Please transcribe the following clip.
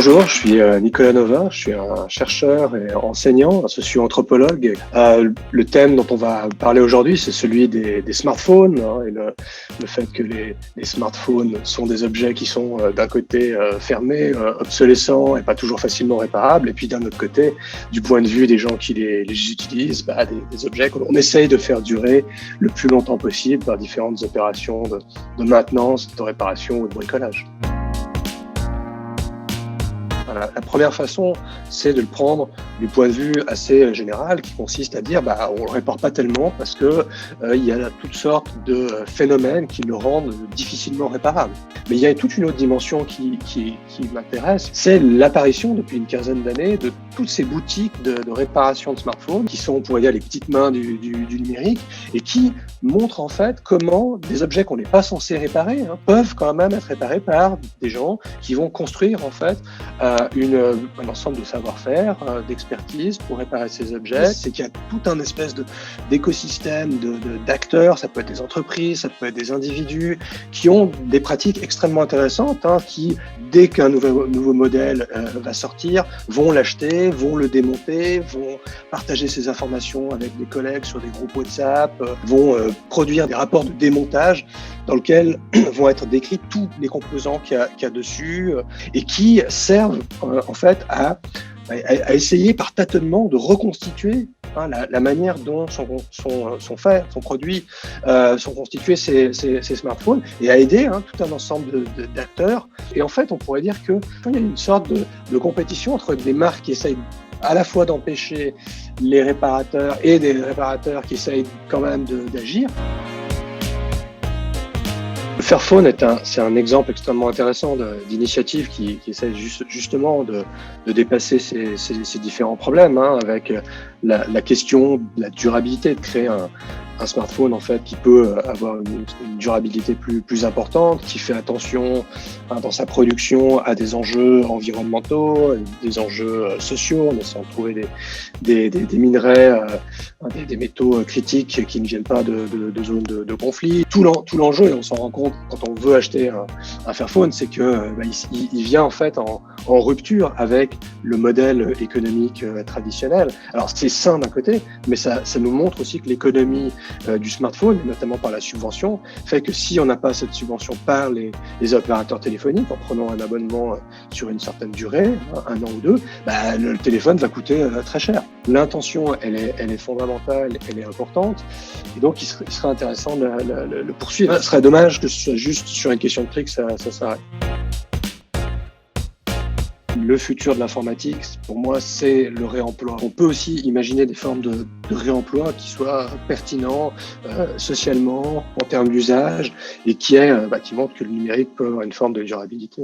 Bonjour, je suis Nicolas Nova, je suis un chercheur et enseignant, un socio-anthropologue. Le thème dont on va parler aujourd'hui, c'est celui des smartphones, hein, et le fait que les smartphones sont des objets qui sont d'un côté fermés, obsolescents et pas toujours facilement réparables, et puis d'un autre côté, du point de vue des gens qui les utilisent, des objets qu'on essaye de faire durer le plus longtemps possible par différentes opérations de maintenance, de réparation ou de bricolage. La première façon, c'est de le prendre du point de vue assez général, qui consiste à dire on ne le répare pas tellement parce que il y a toutes sortes de phénomènes qui le rendent difficilement réparable. Mais il y a toute une autre dimension qui m'intéresse, c'est l'apparition depuis une quinzaine d'années de toutes ces boutiques de réparation de smartphones qui sont, on pourrait dire, les petites mains du numérique et qui montrent en fait comment des objets qu'on n'est pas censé réparer peuvent quand même être réparés par des gens qui vont construire en fait un ensemble de savoir-faire, d'expertise pour réparer ces objets. C'est qu'il y a tout un espèce d'écosystème d'acteurs, ça peut être des entreprises, ça peut être des individus qui ont des pratiques extrêmement intéressantes, qui, dès qu'un nouveau modèle va sortir, vont l'acheter, vont le démonter, vont partager ces informations avec des collègues sur des groupes WhatsApp, vont produire des rapports de démontage dans lesquels vont être décrits tous les composants qu'il y a dessus et qui servent en fait à essayer par tâtonnement de reconstituer la manière dont sont produits, sont constitués ces smartphones et à aider tout un ensemble d'acteurs. Et en fait, on pourrait dire qu'il y a une sorte de compétition entre des marques qui essayent à la fois d'empêcher les réparateurs et des réparateurs qui essayent quand même d'agir. Fairphone c'est un exemple extrêmement intéressant d'initiative qui essaie justement de dépasser ces différents problèmes, avec la question de la durabilité, de créer un smartphone en fait qui peut avoir une durabilité plus importante, qui fait attention dans sa production à des enjeux environnementaux, des enjeux sociaux, en essayant de trouver des minerais, des métaux critiques qui ne viennent pas de zones de conflit. Tout l'enjeu, et on s'en rend compte quand on veut acheter un Fairphone, c'est que il vient en fait en rupture avec le modèle économique traditionnel. Alors c'est sain d'un côté, mais ça nous montre aussi que l'économie du smartphone, notamment par la subvention, fait que si on n'a pas cette subvention par les opérateurs téléphoniques, en prenant un abonnement sur une certaine durée, un an ou deux, le téléphone va coûter très cher. L'intention, elle est fondamentale, elle est importante, et donc il serait intéressant de le poursuivre. Ce serait dommage que ce soit juste sur une question de prix que ça s'arrête. Le futur de l'informatique, pour moi, c'est le réemploi. On peut aussi imaginer des formes de réemploi qui soient pertinents socialement, en termes d'usage, et qui montrent que le numérique peut avoir une forme de durabilité.